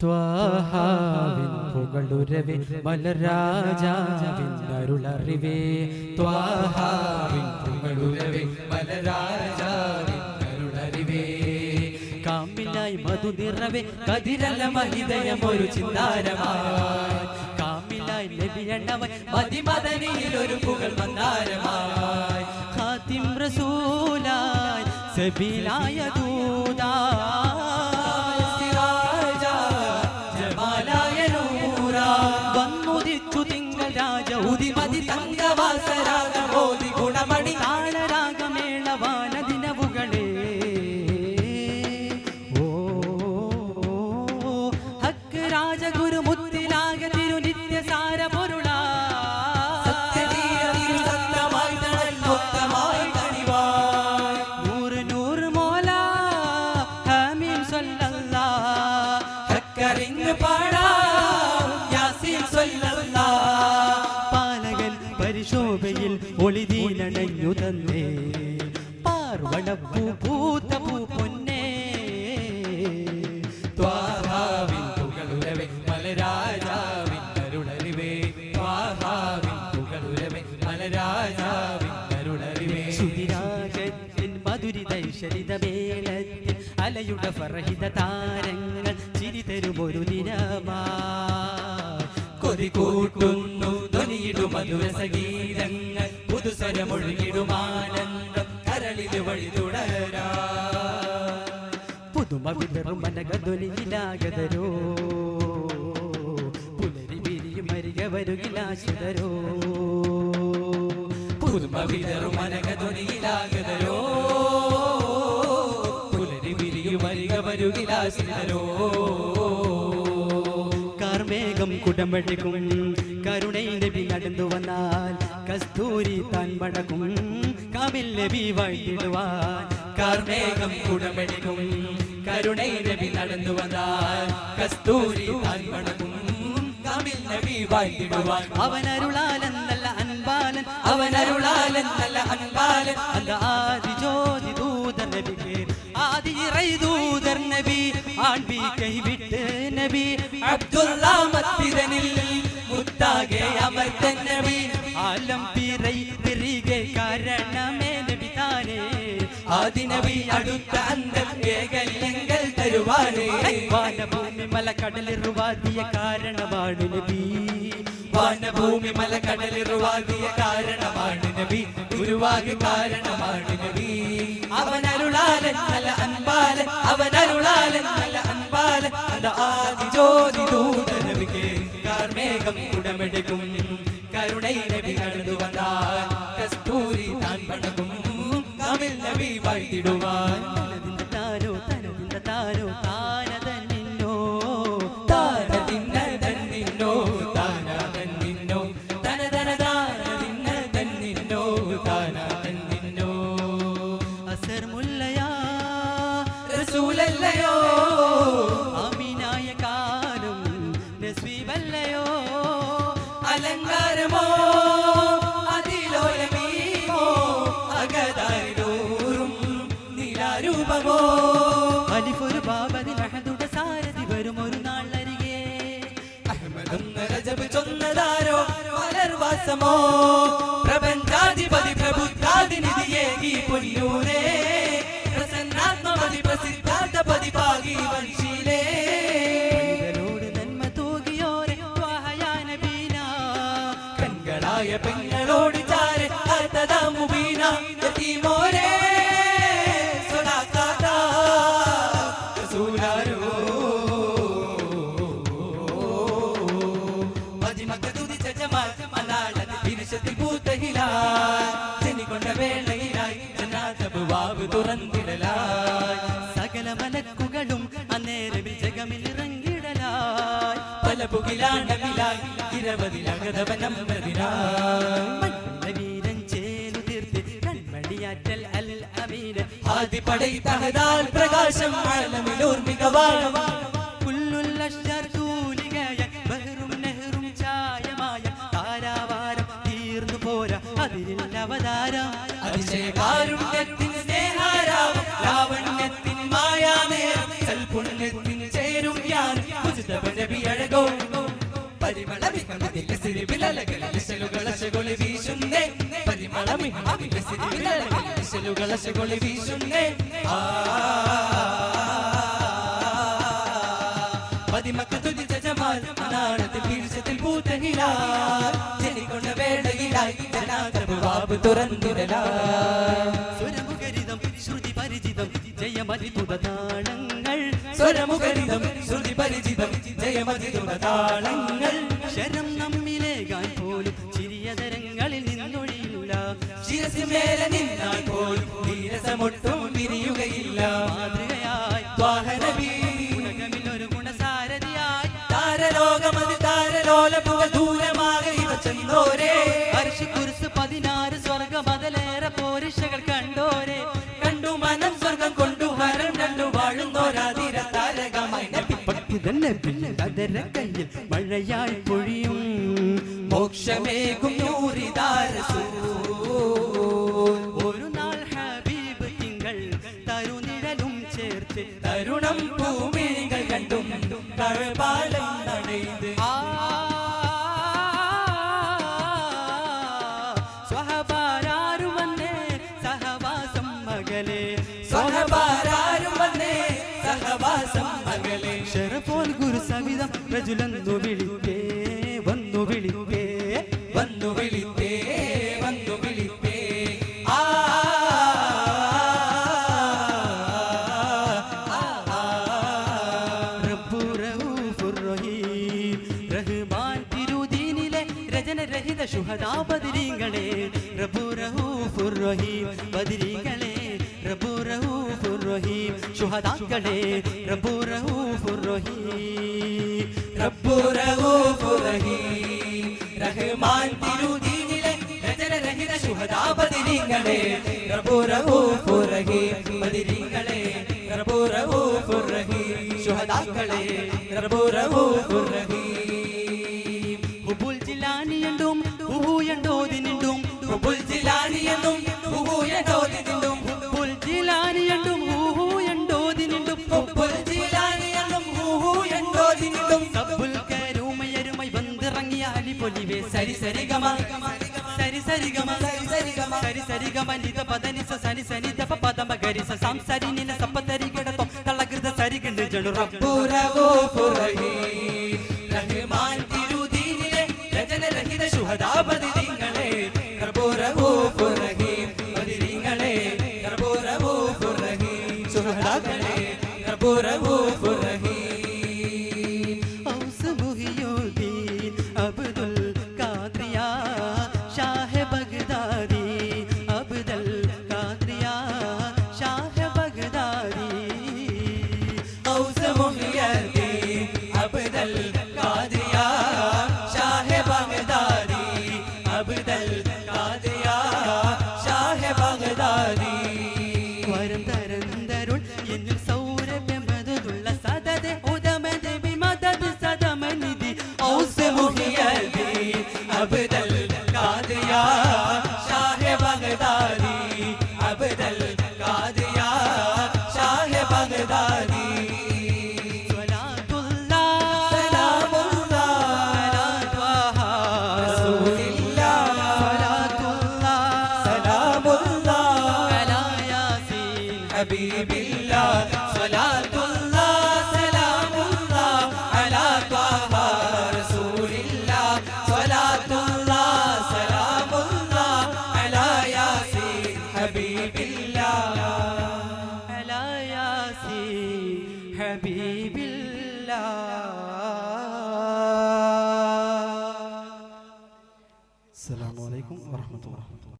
ത്വാഹാവിൻ പുകളുരവേ മലരാജാവിൻ അരുളറിവേ ത്വാഹാവിൻ പുകളുരവേ മലരാജാവിൻ അരുളറിവേ കാമിലായി മധു നിറവേ കതിരല മഹിതയമൊരു ചിന്താരമായി കാമിലായി നബിയണ്ണവൻ മതിമദനിയിൽ ഒരു പുകൾ മന്ദാരമായി ഖാതിം റസൂലായി സബീലായ ദൂതായി ഉദിമതി തങ്കവാസരാഗമോദി ഗുണമണി താളരാഗമേളവാനദിനവുകളെ ഓ ഹക്ക് രാജഗുരു മുത്തിലാക തിരുനിത്യസാര പൊരുളാ നൂറ് നൂറ് മോല ഹമീം സല്ലല്ലാഹ് ഹക്കറിങ് പാടാ യാസീൻ സല്ലല്ലാഹ് ശോഭയിൽ ഒളിതീനണഞ്ഞു തന്നേ പാർവണപ്പൂ പൂത്ത പൂ പൊന്നേ ത്വാഹാവിൻ പുകളുരവേ മലരാജാവിൻ അരുളറിവേ ത്വാഹാവിൻ പുകളുരവേ മലരാജാവിൻ അരുളറിവേ സുതിരാഗത്തിൻ മധുരിതൈശ്വരിത മേളത്തിൽ അലയുടെ ഫർഹിത താരങ്ങൾ ചിരി തരുമൊരു ദിനമാ കൊതികൂട്ടുന്നു മധുരസഗീതങ്ങൾ പുതുസ്വരമൊഴുകിടുമാനന്ദം കരളില് വഴി തുടരാ പുതുമ വിതറും മനകതൊലിയിലാകതരോ പുലരി വിരിയും അരിക വരുകിലാശുതരോ പുതുമ വിതറും മനകതൊലിയിലാകതരോ പുലരി വിരിയും അരിക വരുകിലാശുതരോ കാർമേഘം കുടമ്പടിക്കും കരുണൈ നബി നടന്നു വന്നാൽ കസ്തൂരി താൻ മടക്കും കാമിൽ നബി വാഴ്ത്തിടുവാൻ കാർമേഘം കുടമ്പടിക്കും കരുണൈ നബി നടന്നു വന്നാൽ കസ്തൂരി താൻ മടക്കും കാമിൽ നബി വാഴ്ത്തിടുവാൻ അവനരുളാലൻ നല്ല അൻപാലൻ അവനരുളാലൻ നല്ല അൻപാലൻ അല്ല ആദി ജ്യോതി ദൂതർ നബിക്ക് ആദി ഇറൈ ദൂതർ നബി ആൺബി കൈവിട്ട് നബി അബ്ദുല്ലാ മത്തിദനിൽ മുത്താകെ അമർത്തൻ നബി ആലം പിറൈ തിരികെ കാരണമേ നബി താനേ ആദി നബി അടുത്ത അന്തം ഏകല്യങ്ങൾ തരുവാനേ വാനഭൂമി മലക്കടലിറുവാദിയ കാരണമാണ് നബി വാനഭൂമി മലക്കടലിറുവാദിയ കാരണമാണ് നബി ഗുരുവാകെ കാരണമാണ് നബി അവനരുളാലൻ നല്ല അൻപാലൻ അവനരുളാലൻ നല്ല അൻപാലൻ അത് ആദി ജ്യോതി ദൂത നബിക്ക് കാർമേഘം കുടമെടുക്കും കരുണൈ നബി കടന്നു വന്നാൽ കസ്തൂരി താൻ പടക്കും കാമിൽ നബി വാഴ്ത്തിടുവാൻ താനോ തനതിന്ത താനോ താനതന്നിന്നോ താനതിന്നതന്നിന്നോ താനതന്നിന്നോ തനതന താനതിന്നതന്നിന്നോ താനതന്നിന്നോ അസർ മുല്ലയാ റസൂലല്ലയോ ആമിനായ കാലം നസ്വീബല്ലയോ അലങ്കാരമോ അതിലോലമീമോ അകതാരിലൂറും നിലാരൂപമോ അലിഫൊരു ബാബതി അഹദുടെ സാരഥി വരും ഒരു നാളരികെ അഹ്മദൊന്ന് രജബ് ചൊന്നതാരോ മലർവാസമോ പ്രപഞ്ചാധിപതി പ്രബുദ്ധാദിനിധിയേകി പൊന്നൂരേ പ്രസന്നാത്മപതി പ്രസിദ്ധാർത്ഥപതി പാകി വൻശീലേ പെങ്ങളോട് ചാരെ മുബീന യതീമോരേ സദാകാത റസൂലാരോ മദിമക്കതുദിച്ച ജമാൽ അനാലതി പിരിശത്തിൽ പൂത്തഹിലായി ചെന്നിക്കൊണ്ട വേളയിലായി ജന്നാത്ത് വാവ് തുറന്നിടലായി സകല മലക്കുകളും അന്നേരം ജഗമിൽ ഇറങ്ങിടലായി പല പുകിലാണ്ടമിലായി പ്രകാശം തീർന്നു പോരാ അതിൽ അവതാരം അതിശയകാരുണ്യത്തിൻ സ്നേഹാരാവം ലാവണ്യത്തിൻ മായാനേരം സൽപുണ്യത്തിൻ ചേരും ഞാൻ വിസിരി വിലലകൾ വിശലുകളശകൊളി വീശുന്നേ പരിമളമിഹി വിസിരി വിലലകൾ വിശലുകളശകൊളി വീശുന്നേ പതിമക്ക തുതിച്ച ജമാൽ മനാളത്തിൽ പീർച്ചത്തിൽ പൂത്ത ഹിലാൽ ജനിക്കൊണ്ട വേളയിലായി ജനാതർവാബ് തുറന്നിടലായി സ്വരമുഖരിതം ശ്രുതി പരിചിതം ജയമതിതുതാളങ്ങൾ സ്വരമുഖരിതം ശ്രുതി പരിചിതം ജയമതിതുതാളങ്ങൾ ശരം നമ്മിലേകാൻ പോലും ചിരിയതരങ്ങളിൽ നിന്നൊഴിയില്ല ശിരസിമേലെ നിന്നാൽ പോലും നീരസമൊട്ടും പിരിയുകയില്ല മാതൃകയായി ത്വാഹനബി ഉലകമിലൊരു ഗുണസാരഥിയായി താരലോകമതി താരലോലപുക ദൂരമാകെ ഇവ ചെന്നോരേ അർശി കുരിശ് 16 സ്വർഗമതിലേറെ പോരിഷകൾ കണ്ടോരേ കണ്ടു മനം സ്വർഗം കൊണ്ടു ഹരം കണ്ടു വാഴുന്നോരാതിര താരകമായി കയ്യിൽ മഴയായി പൊഴിയും മോക്ഷമേകും ഒരു നാൾ ഹബീബ് തിങ്കൾ തരുനിഴലും ചേർത്ത് തരുണം ഭൂമികൾ കണ്ടും കഴപാലം നടൈത് സ്വഹബാരാരും വന്നേ സഹവാസം മകളെ സ്വഹബാരാരും വന്നേ സഹവാസം മകളെ ശരഫോൽ ഗുരു സവിധം രജുലന്നു വിളിപ്പേ വന്നു വിളിപ്പേ വന്നു വിളിപ്പേ വന്നു വിളിപ്പേ റബ്ബു റഊഫുർ റഹീം റഹ്മാൻ തിരുദീനിലെ രചനരഹിത ശുഹദാ ബദരീങ്ങളെ റബ്ബു റഊഫുർ റഹീം ബദരീങ്ങളെ റബ്ബു റഊഫുർ റഹീം ശുഹദാക്കളെ റബ്ബു റഊഫുർ റഹീം റബ്ബു റഊഫുർ റഹീം റഹ്മാൻ തിരുദീനിലെ രചനരഹിത ശുഹദാ ബദരീങ്ങളെ റബ്ബു റഊഫുർ റഹീം ബദരീങ്ങളെ റബ്ബു റഊഫുർ റഹീം ശുഹദാക്കളെ റബ്ബു റഊഫുർ റഹീം ഹുബുൽ ജിലാനിയണ്ടും ഹുഹുയണ്ടോദിനിണ്ടും ഹുബുൽ ജിലാനിയണ്ടും ഹുഹുയണ്ടോദിനിണ്ടും ഹുബുൽ ജിലാനിയണ്ടും ഹുഹുയണ്ടോദിനിണ്ടും ഹുബുൽ ജിലാനിയണ്ടും ഹുഹുയണ്ടോദിനിണ്ടും സബ്ബുൽ കരൂമയരുമായി വന്നിറങ്ങിയ അലി പൊലിവേ സരി സരി ഗമ സരി സരി ഗമ സരി സരി ഗമ നിത പദനിസ സനി സനി ദപ പദമ ഗരിസ സംസരി നിന സപ്പതരി കിടത്തോ തളകൃത സരി കണ്ട് ജണു റബ്ബു റഊഫുർ റഹീം റഹ്മാൻ തിരുദീനിലെ രചനരഹിത ശുഹദാ ബദരീങ്ങളെ റബ്ബു റഊഫുർ റഹീം ബദരീങ്ങളെ റബ്ബു റഊഫുർ റഹീം ശുഹദാക്കളെ റബ്ബു റഊഫുർ റഹീം ഔസ് മുഹിയുദ്ദീൻ അബ്ദുൽ ഖാദ്രിയ ഷാഹ് ബഗ്ദാദി അബ്ദുൽ ഖാദ്രിയ ഷാഹ് ബഗ്ദാദി ഔസ് മുഹിയുദ്ദീൻ അബ്ദുൽ ഖാദ്രിയ ഷാഹ് ബഗ്ദാദി അബ്ദുൽ ഖാദ്രിയ ഷാഹ് ബഗ്ദാദി വരം തരന്തരുൾ എന്നിൽ സൗരഭ്യമതുള്ള സദദെ ഉദമദെ ബിമദദ് സദമനിധി ഔസ് മുഹിയുദ്ദീൻ അബ്ദുൽ ഖാദ്രിയ ഷാഹ് ബഗ്ദാദി അബ്ദുൽ ഖാദ്രിയ ഷാഹ് ബഗ്ദാദി സ്വലാത്തുല്ലാഹ് സലാമുല്ലാഹ് അലാ ത്വാഹ റസൂലില്ലാഹ് സ്വലാത്തുല്ലാഹ് സലാമുല്ലാഹ് അലാ യാസീൻ ഹബീബില്ലാഹ് സ്വലാത്തുല്ലാഹ് സലാമുല്ലാഹ് അലാ ത്വാഹ റസൂലില്ലാഹ് സ്വലാത്തുല്ലാഹ് സലാമുല്ലാഹ് അലാ യാസീൻ ഹബീബില്ലാഹ് അലാ യാസീൻ ഹബീബില്ലാഹ്. അസ്സലാമു അലൈക്കും വറഹ്മത്തുള്ളാഹി.